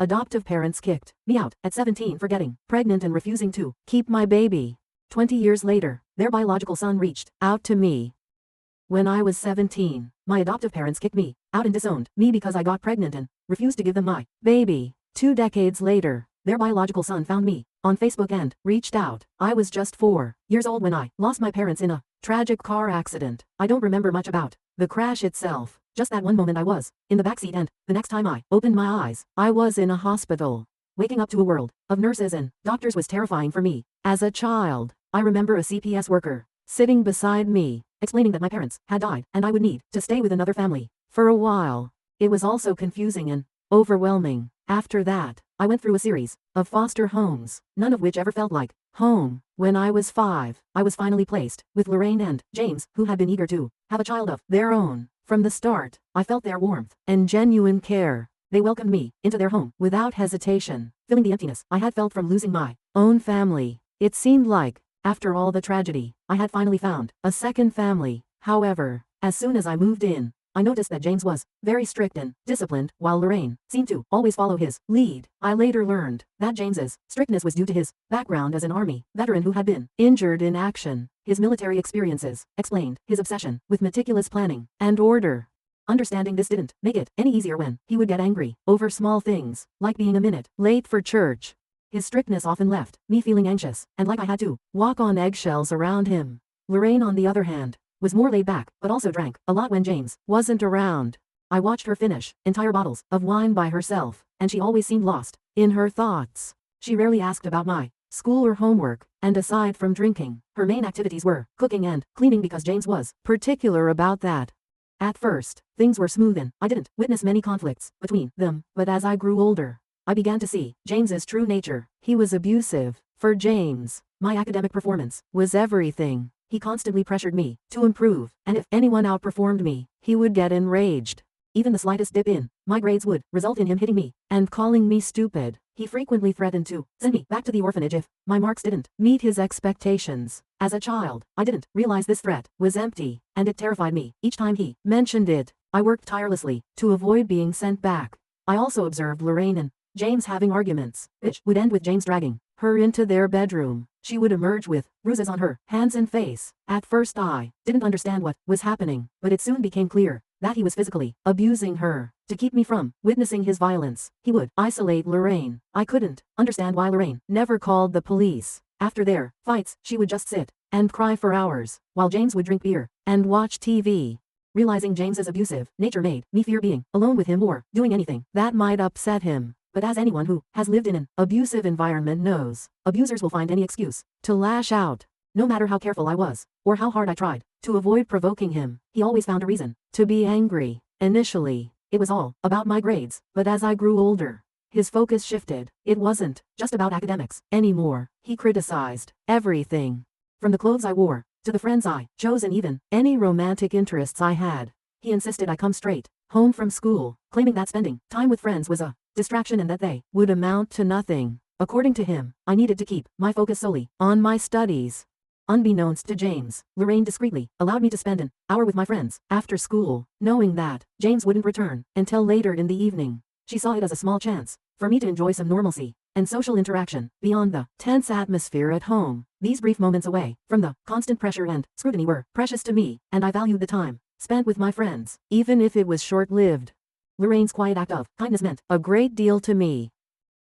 Adoptive parents kicked me out at 17 for getting pregnant and refusing to keep my baby. 20 years later, their biological son reached out to me. When I was 17, my adoptive parents kicked me out and disowned me because I got pregnant and refused to give them my baby. 2 decades later, their biological son found me on Facebook and reached out. I was just 4 years old when I lost my parents in a tragic car accident. I don't remember much about the crash itself, just that one moment I was in the backseat and the next time I opened my eyes, I was in a hospital. Waking up to a world of nurses and doctors was terrifying for me. As a child, I remember a CPS worker sitting beside me, explaining that my parents had died and I would need to stay with another family for a while. It was also confusing and overwhelming. After that, I went through a series of foster homes, none of which ever felt like home. When I was 5, I was finally placed with Lorraine and James, who had been eager to have a child of their own. From the start, I felt their warmth and genuine care. They welcomed me into their home without hesitation, filling the emptiness I had felt from losing my own family. It seemed like, after all the tragedy, I had finally found a second family. However, as soon as I moved in, I noticed that James was very strict and disciplined, while Lorraine seemed to always follow his lead. I later learned that James's strictness was due to his background as an Army veteran who had been injured in action. His military experiences explained his obsession with meticulous planning and order. Understanding this didn't make it any easier when he would get angry over small things, like being a minute late for church. His strictness often left me feeling anxious and like I had to walk on eggshells around him. Lorraine, on the other hand, was more laid back, but also drank a lot when James wasn't around. I watched her finish entire bottles of wine by herself, and she always seemed lost in her thoughts. She rarely asked about my school or homework, and aside from drinking, her main activities were cooking and cleaning because James was particular about that. At first, things were smooth and I didn't witness many conflicts between them, but as I grew older, I began to see James's true nature. He was abusive. For James, my academic performance was everything. He constantly pressured me to improve, and if anyone outperformed me, he would get enraged. Even the slightest dip in my grades would result in him hitting me and calling me stupid. He frequently threatened to send me back to the orphanage if my marks didn't meet his expectations. As a child, I didn't realize this threat was empty, and it terrified me each time he mentioned it. I worked tirelessly to avoid being sent back. I also observed Lorraine and James having arguments, which would end with James dragging her into their bedroom. She would emerge with bruises on her hands and face. At first I didn't understand what was happening, but it soon became clear that he was physically abusing her. To keep me from witnessing his violence, he would isolate Lorraine. I couldn't understand why Lorraine never called the police. After their fights, she would just sit and cry for hours, while James would drink beer and watch TV. Realizing James's abusive nature made me fear being alone with him or doing anything that might upset him. But as anyone who has lived in an abusive environment knows, abusers will find any excuse to lash out. No matter how careful I was, or how hard I tried to avoid provoking him, he always found a reason to be angry. Initially, it was all about my grades, but as I grew older, his focus shifted. It wasn't just about academics anymore. He criticized everything, from the clothes I wore, to the friends I chose, and even any romantic interests I had. He insisted I come straight home from school, claiming that spending time with friends was a distraction and that they would amount to nothing. According to him, I needed to keep my focus solely on my studies. Unbeknownst to James, Lorraine discreetly allowed me to spend an hour with my friends after school, knowing that James wouldn't return until later in the evening. She saw it as a small chance for me to enjoy some normalcy and social interaction beyond the tense atmosphere at home. These brief moments away from the constant pressure and scrutiny were precious to me, and I valued the time spent with my friends, even if it was short-lived. Lorraine's quiet act of kindness meant a great deal to me.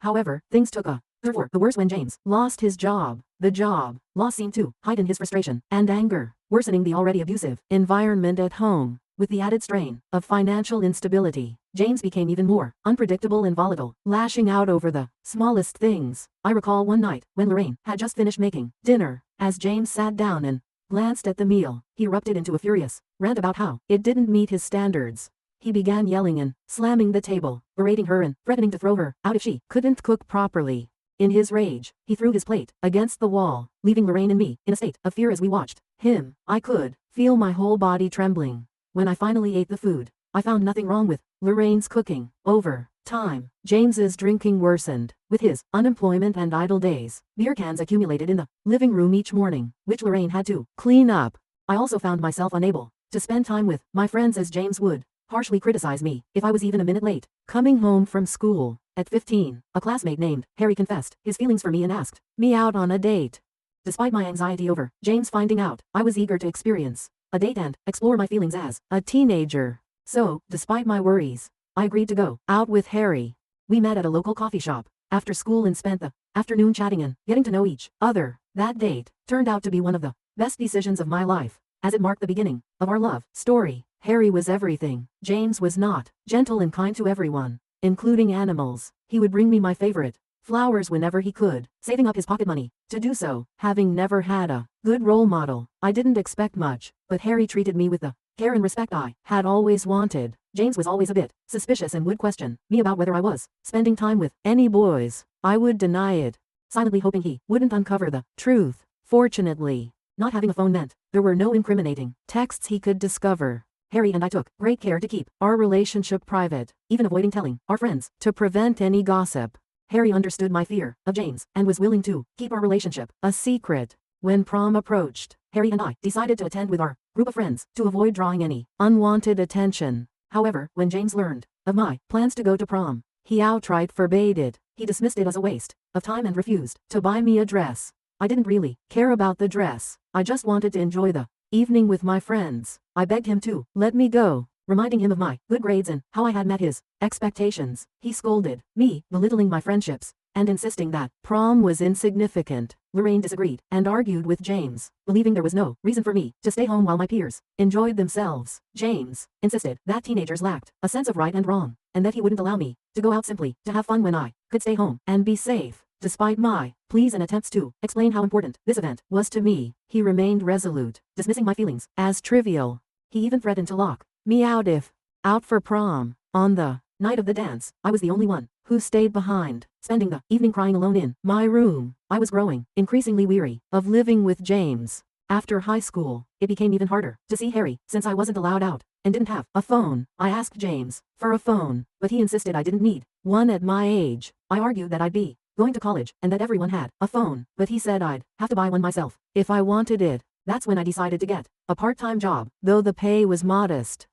However, things took a turn for the worse when James lost his job. The job loss seemed to heighten his frustration and anger, worsening the already abusive environment at home. With the added strain of financial instability, James became even more unpredictable and volatile, lashing out over the smallest things. I recall one night when Lorraine had just finished making dinner. As James sat down and glanced at the meal, he erupted into a furious rant about how it didn't meet his standards. He began yelling and slamming the table, berating her and threatening to throw her out if she couldn't cook properly. In his rage, he threw his plate against the wall, leaving Lorraine and me in a state of fear as we watched him. I could feel my whole body trembling. When I finally ate the food, I found nothing wrong with Lorraine's cooking. Over time, James's drinking worsened. With his unemployment and idle days, beer cans accumulated in the living room each morning, which Lorraine had to clean up. I also found myself unable to spend time with my friends as James would harshly criticize me if I was even a minute late. Coming home from school, at 15, a classmate named Harry confessed his feelings for me and asked me out on a date. Despite my anxiety over James finding out, I was eager to experience a date and explore my feelings as a teenager. So, despite my worries, I agreed to go out with Harry. We met at a local coffee shop after school and spent the afternoon chatting and getting to know each other. That date turned out to be one of the best decisions of my life, as it marked the beginning of our love story. Harry was everything James was not. Gentle and kind to everyone, including animals. He would bring me my favorite flowers whenever he could, saving up his pocket money to do so. Having never had a good role model, I didn't expect much, but Harry treated me with the care and respect I had always wanted. James was always a bit suspicious and would question me about whether I was spending time with any boys. I would deny it, silently hoping he wouldn't uncover the truth. Fortunately, not having a phone meant there were no incriminating texts he could discover. Harry and I took great care to keep our relationship private, even avoiding telling our friends to prevent any gossip. Harry understood my fear of James and was willing to keep our relationship a secret. When prom approached, Harry and I decided to attend with our group of friends to avoid drawing any unwanted attention. However, when James learned of my plans to go to prom, he outright forbade it. He dismissed it as a waste of time and refused to buy me a dress. I didn't really care about the dress. I just wanted to enjoy the evening with my friends. I begged him to let me go, reminding him of my good grades and how I had met his expectations. He scolded me, belittling my friendships, and insisting that prom was insignificant. Lorraine disagreed and argued with James, believing there was no reason for me to stay home while my peers enjoyed themselves. James insisted that teenagers lacked a sense of right and wrong, and that he wouldn't allow me to go out simply to have fun when I could stay home and be safe. Despite my pleas and attempts to explain how important this event was to me, he remained resolute, dismissing my feelings as trivial. He even threatened to lock me out if out for prom. On the night of the dance, I was the only one who stayed behind, spending the evening crying alone in my room. I was growing increasingly weary of living with James. After high school, it became even harder to see Harry since I wasn't allowed out and didn't have a phone. I asked James for a phone, but he insisted I didn't need one at my age. I argued that I'd be going to college and that everyone had a phone, but he said I'd have to buy one myself if I wanted it. That's when I decided to get a part-time job. Though the pay was modest,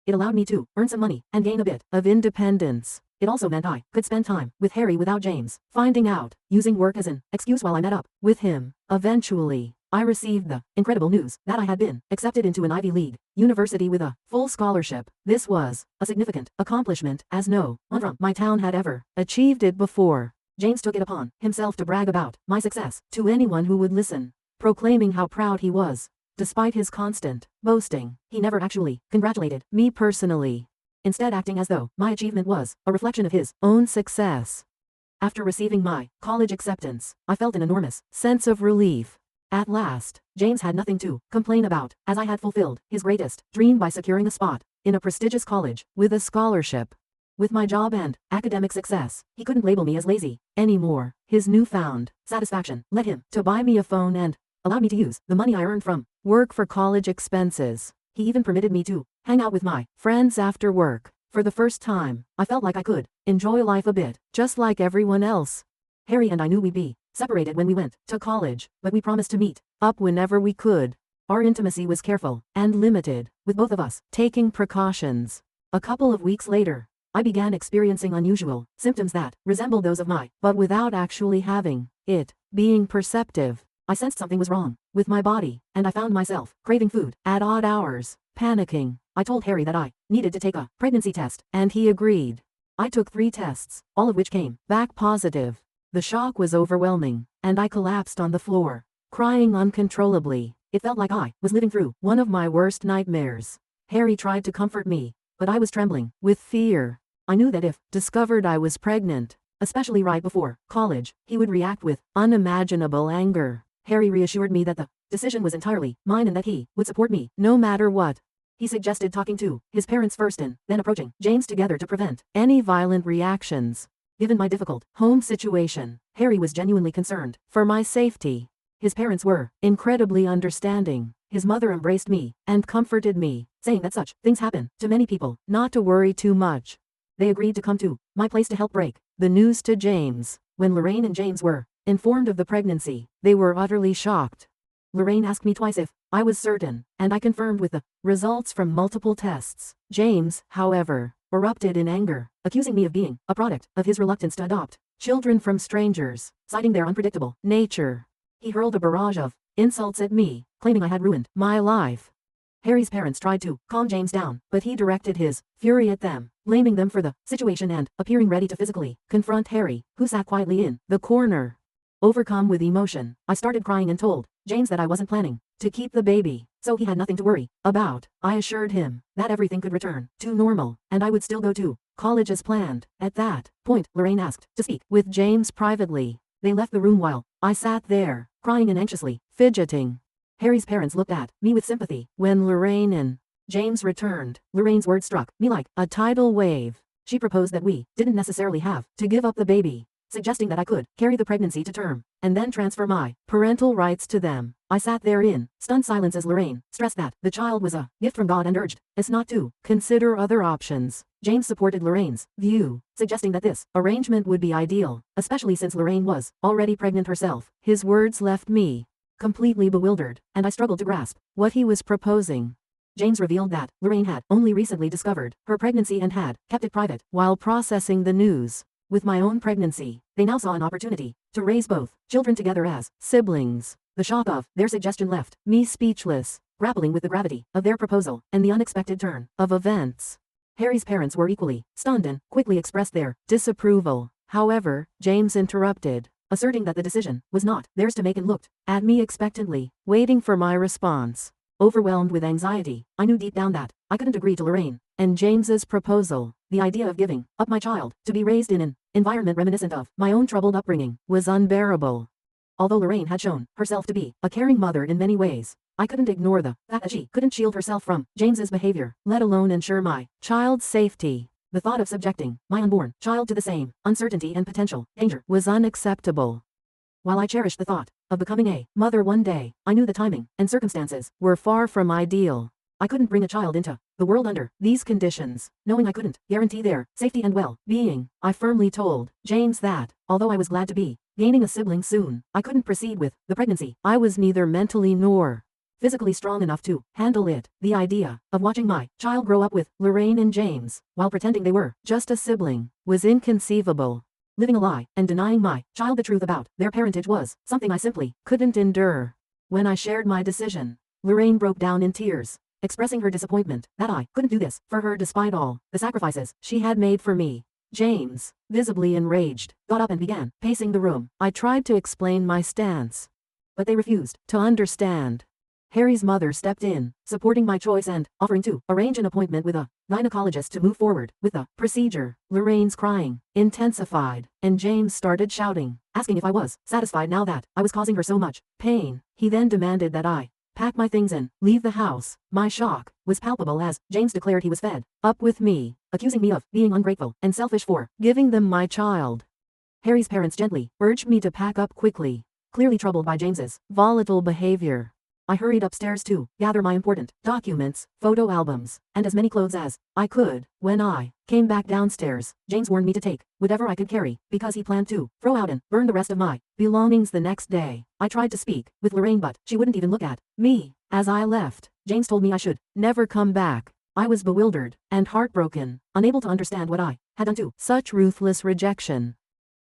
it allowed me to earn some money and gain a bit of independence. It also meant I could spend time with Harry without James finding out, using work as an excuse while I met up with him. Eventually, I received the incredible news that I had been accepted into an Ivy League university with a full scholarship. This was a significant accomplishment, as no one from my town had ever achieved it before. James took it upon himself to brag about my success to anyone who would listen, proclaiming how proud he was. Despite his constant boasting, he never actually congratulated me personally, instead acting as though my achievement was a reflection of his own success. After receiving my college acceptance, I felt an enormous sense of relief. At last, James had nothing to complain about, as I had fulfilled his greatest dream by securing a spot in a prestigious college with a scholarship. With my job and academic success, he couldn't label me as lazy anymore. His newfound satisfaction led him to buy me a phone and allowed me to use the money I earned from work for college expenses. He even permitted me to hang out with my friends after work. For the first time, I felt like I could enjoy life a bit, just like everyone else. Harry and I knew we'd be separated when we went to college, but we promised to meet up whenever we could. Our intimacy was careful and limited, with both of us taking precautions. A couple of weeks later, I began experiencing unusual symptoms that resembled those of but without actually having it. Being perceptive, I sensed something was wrong with my body, and I found myself craving food at odd hours. Panicking, I told Harry that I needed to take a pregnancy test, and he agreed. I took 3 tests, all of which came back positive. The shock was overwhelming, and I collapsed on the floor, crying uncontrollably. It felt like I was living through one of my worst nightmares. Harry tried to comfort me, but I was trembling with fear. I knew that if discovered I was pregnant, especially right before college, he would react with unimaginable anger. Harry reassured me that the decision was entirely mine and that he would support me no matter what. He suggested talking to his parents first and then approaching James together to prevent any violent reactions. Given my difficult home situation, Harry was genuinely concerned for my safety. His parents were incredibly understanding. His mother embraced me and comforted me, saying that such things happen to many people, not to worry too much. They agreed to come to my place to help break the news to James. When Lorraine and James were informed of the pregnancy, they were utterly shocked. Lorraine asked me twice if I was certain, and I confirmed with the results from multiple tests. James, however, erupted in anger, accusing me of being a product of his reluctance to adopt children from strangers, citing their unpredictable nature. He hurled a barrage of insults at me, claiming I had ruined my life. Harry's parents tried to calm James down, but he directed his fury at them, blaming them for the situation and appearing ready to physically confront Harry, who sat quietly in the corner. Overcome with emotion, I started crying and told James that I wasn't planning to keep the baby, so he had nothing to worry about. I assured him that everything could return to normal, and I would still go to college as planned. At that point, Lorraine asked to speak with James privately. They left the room while I sat there, crying and anxiously fidgeting. Harry's parents looked at me with sympathy. When Lorraine and James returned, Lorraine's words struck me like a tidal wave. She proposed that we didn't necessarily have to give up the baby, suggesting that I could carry the pregnancy to term, and then transfer my parental rights to them. I sat there in stunned silence as Lorraine stressed that the child was a gift from God and urged us not to consider other options. James supported Lorraine's view, suggesting that this arrangement would be ideal, especially since Lorraine was already pregnant herself. His words left me completely bewildered, and I struggled to grasp what he was proposing. James revealed that Lorraine had only recently discovered her pregnancy and had kept it private while processing the news. With my own pregnancy, they now saw an opportunity to raise both children together as siblings. The shock of their suggestion left me speechless, grappling with the gravity of their proposal and the unexpected turn of events. Harry's parents were equally stunned and quickly expressed their disapproval. However, James interrupted, asserting that the decision was not theirs to make, and looked at me expectantly, waiting for my response. Overwhelmed with anxiety, I knew deep down that I couldn't agree to Lorraine and James's proposal. The idea of giving up my child to be raised in an environment reminiscent of my own troubled upbringing was unbearable. Although Lorraine had shown herself to be a caring mother in many ways, I couldn't ignore the fact that she couldn't shield herself from James's behavior, let alone ensure my child's safety. The thought of subjecting my unborn child to the same uncertainty and potential danger was unacceptable. While I cherished the thought of becoming a mother one day, I knew the timing and circumstances were far from ideal. I couldn't bring a child into the world under these conditions, knowing I couldn't guarantee their safety and well-being. I firmly told James that, although I was glad to be gaining a sibling soon, I couldn't proceed with the pregnancy. I was neither mentally nor physically strong enough to handle it. The idea of watching my child grow up with Lorraine and James, while pretending they were just a sibling, was inconceivable. Living a lie and denying my child the truth about their parentage was something I simply couldn't endure. When I shared my decision, Lorraine broke down in tears, expressing her disappointment that I couldn't do this for her despite all the sacrifices she had made for me. James, visibly enraged, got up and began pacing the room. I tried to explain my stance, but they refused to understand. Harry's mother stepped in, supporting my choice and offering to arrange an appointment with a gynecologist to move forward with the procedure. Lorraine's crying intensified, and James started shouting, asking if I was satisfied now that I was causing her so much pain. He then demanded that I pack my things and leave the house. My shock was palpable as James declared he was fed up with me, accusing me of being ungrateful and selfish for giving them my child. Harry's parents gently urged me to pack up quickly, clearly troubled by James's volatile behavior. I hurried upstairs to gather my important documents, photo albums, and as many clothes as I could. When I came back downstairs, James warned me to take whatever I could carry, because he planned to throw out and burn the rest of my belongings the next day. I tried to speak with Lorraine, but she wouldn't even look at me. As I left, James told me I should never come back. I was bewildered and heartbroken, unable to understand what I had done to such ruthless rejection.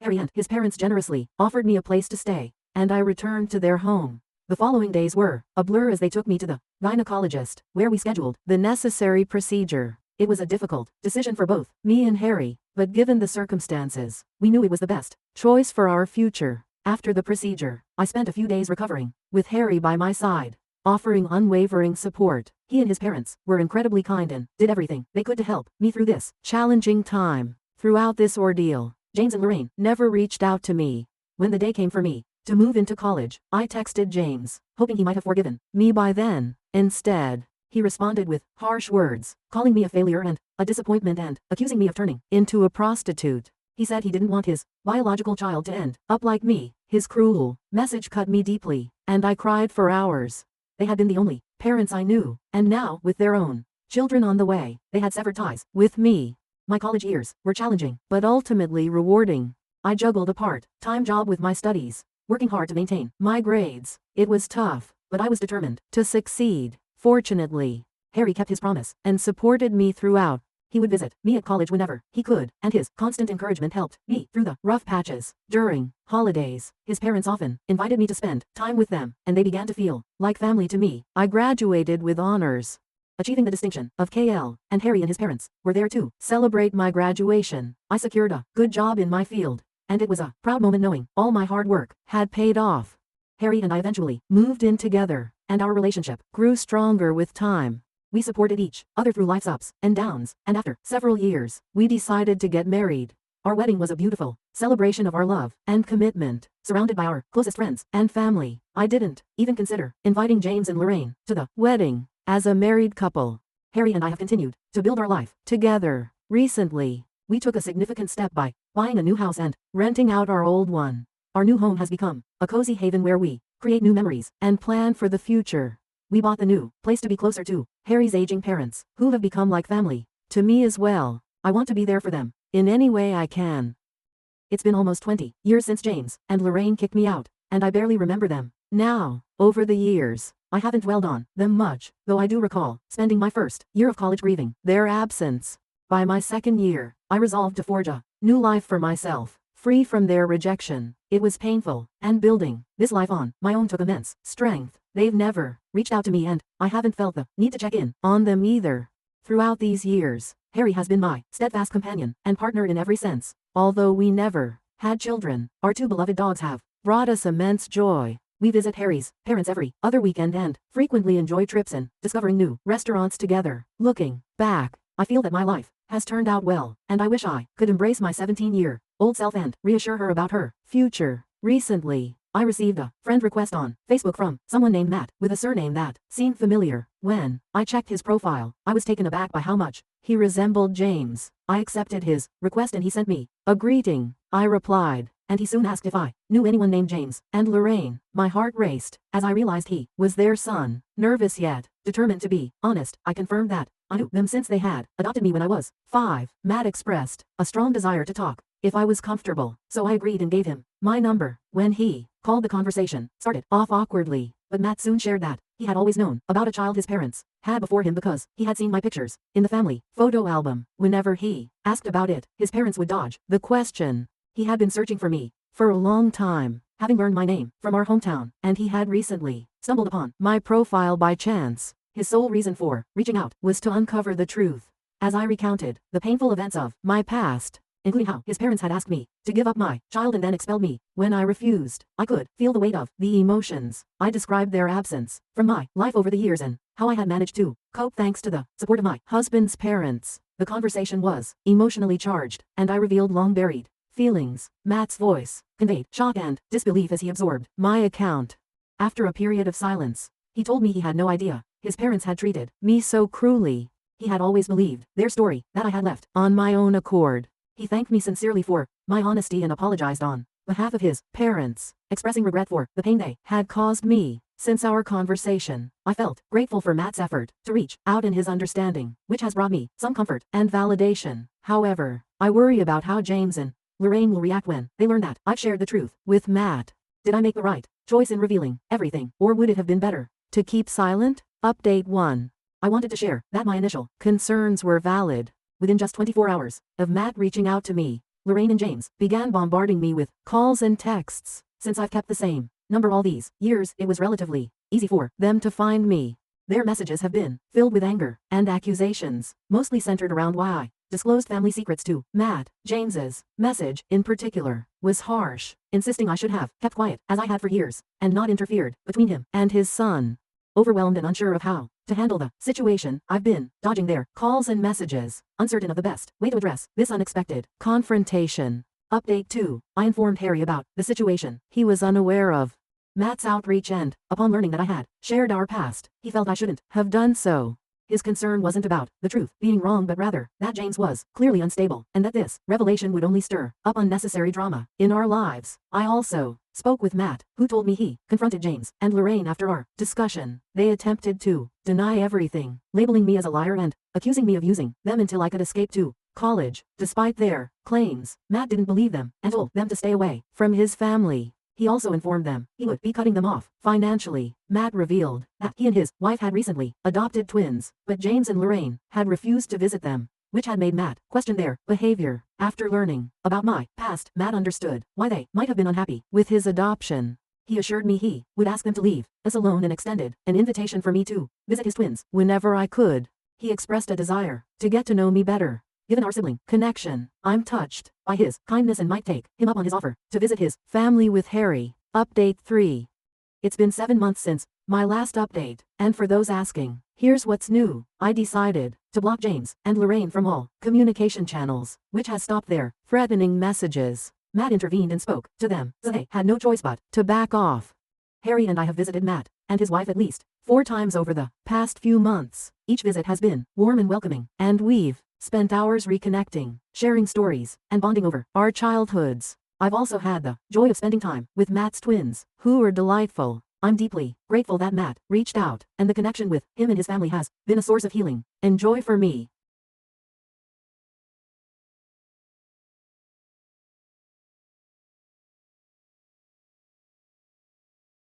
Harry and his parents generously offered me a place to stay, and I returned to their home. The following days were a blur as they took me to the gynecologist, where we scheduled the necessary procedure. It was a difficult decision for both me and Harry, but given the circumstances, we knew it was the best choice for our future. After the procedure, I spent a few days recovering, with Harry by my side, offering unwavering support. He and his parents were incredibly kind and did everything they could to help me through this challenging time. Throughout this ordeal, James and Lorraine never reached out to me. When the day came for me to move into college, I texted James, hoping he might have forgiven me by then. Instead, he responded with harsh words, calling me a failure and a disappointment and accusing me of turning into a prostitute. He said he didn't want his biological child to end up like me. His cruel message cut me deeply, and I cried for hours. They had been the only parents I knew, and now, with their own children on the way, they had severed ties with me. My college years were challenging, but ultimately rewarding. I juggled a part-time job with my studies, working hard to maintain my grades. It was tough, but I was determined to succeed. Fortunately, Harry kept his promise and supported me throughout. He would visit me at college whenever he could, and his constant encouragement helped me through the rough patches. During holidays, his parents often invited me to spend time with them, and they began to feel like family to me. I graduated with honors, achieving the distinction of KL, and Harry and his parents were there to celebrate my graduation. I secured a good job in my field, and it was a proud moment knowing all my hard work had paid off. Harry and I eventually moved in together, and our relationship grew stronger with time. We supported each other through life's ups and downs, and after several years, we decided to get married. Our wedding was a beautiful celebration of our love and commitment, surrounded by our closest friends and family. I didn't even consider inviting James and Lorraine to the wedding. As a married couple, Harry and I have continued to build our life together. Recently, we took a significant step by buying a new house and renting out our old one. Our new home has become a cozy haven where we create new memories and plan for the future. We bought the new place to be closer to Harry's aging parents, who have become like family to me as well. I want to be there for them in any way I can. It's been almost 20 years since James and Lorraine kicked me out, and I barely remember them now. Over the years, I haven't dwelled on them much, though I do recall spending my first year of college grieving their absence. By my second year, I resolved to forge a new life for myself, free from their rejection. It was painful, and building this life on my own took immense strength. They've never reached out to me, and I haven't felt the need to check in on them either. Throughout these years, Harry has been my steadfast companion and partner in every sense. Although we never had children, our two beloved dogs have brought us immense joy. We visit Harry's parents every other weekend and frequently enjoy trips and discovering new restaurants together. Looking back, I feel that my life has turned out well, and I wish I could embrace my 17-year-old self and reassure her about her future. Recently, I received a friend request on Facebook from someone named Matt with a surname that seemed familiar. When I checked his profile, I was taken aback by how much he resembled James. I accepted his request and he sent me a greeting. I replied, and he soon asked if I knew anyone named James and Lorraine. My heart raced as I realized he was their son. Nervous yet determined to be honest, I confirmed that I knew them since they had adopted me when I was 5. Matt expressed a strong desire to talk if I was comfortable, so I agreed and gave him my number. When he called, the conversation started off awkwardly, but Matt soon shared that he had always known about a child his parents had before him because he had seen my pictures in the family photo album. Whenever he asked about it, his parents would dodge the question. He had been searching for me for a long time, having learned my name from our hometown, and he had recently stumbled upon my profile by chance. His sole reason for reaching out was to uncover the truth. As I recounted the painful events of my past, including how his parents had asked me to give up my child and then expelled me when I refused, I could feel the weight of the emotions. I described their absence from my life over the years and how I had managed to cope thanks to the support of my husband's parents. The conversation was emotionally charged, and I revealed long-buried feelings. Matt's voice conveyed shock and disbelief as he absorbed my account. After a period of silence, he told me he had no idea his parents had treated me so cruelly. He had always believed their story that I had left on my own accord. He thanked me sincerely for my honesty and apologized on behalf of his parents, expressing regret for the pain they had caused me. Since our conversation, I felt grateful for Matt's effort to reach out and his understanding, which has brought me some comfort and validation. However, I worry about how James and Lorraine will react when they learn that I've shared the truth with Matt. Did I make the right choice in revealing everything, or would it have been better to keep silent? Update 1. I wanted to share that my initial concerns were valid. Within just 24 hours of Matt reaching out to me, Lorraine and James began bombarding me with calls and texts. Since I've kept the same number all these years, it was relatively easy for them to find me. Their messages have been filled with anger and accusations, mostly centered around why I disclosed family secrets to Matt. James's message, in particular, was harsh, insisting I should have kept quiet, as I had for years, and not interfered between him and his son. Overwhelmed and unsure of how to handle the situation, I've been dodging their calls and messages, uncertain of the best way to address this unexpected confrontation. Update 2. I informed Harry about the situation he was unaware of. Matt's outreach, and upon learning that I had shared our past, he felt I shouldn't have done so. His concern wasn't about the truth being wrong, but rather that James was clearly unstable, and that this revelation would only stir up unnecessary drama in our lives. I also spoke with Matt, who told me he confronted James and Lorraine after our discussion. They attempted to deny everything, labeling me as a liar and accusing me of using them until I could escape to college. Despite their claims, Matt didn't believe them and told them to stay away from his family. He also informed them he would be cutting them off financially. Matt revealed that he and his wife had recently adopted twins, but James and Lorraine had refused to visit them, which had made Matt question their behavior. After learning about my past, Matt understood why they might have been unhappy with his adoption. He assured me he would ask them to leave us alone and extended an invitation for me to visit his twins whenever I could. He expressed a desire to get to know me better. Given our sibling connection, I'm touched by his kindness and might take him up on his offer to visit his family with Harry. Update 3. It's been 7 months since my last update, and for those asking, here's what's new. I decided to block James and Lorraine from all communication channels, which has stopped their threatening messages. Matt intervened and spoke to them, so they had no choice but to back off. Harry and I have visited Matt and his wife at least 4 times over the past few months. Each visit has been warm and welcoming, and we've spent hours reconnecting, sharing stories, and bonding over our childhoods. I've also had the joy of spending time with Matt's twins, who are delightful. I'm deeply grateful that Matt reached out, and the connection with him and his family has been a source of healing and joy for me.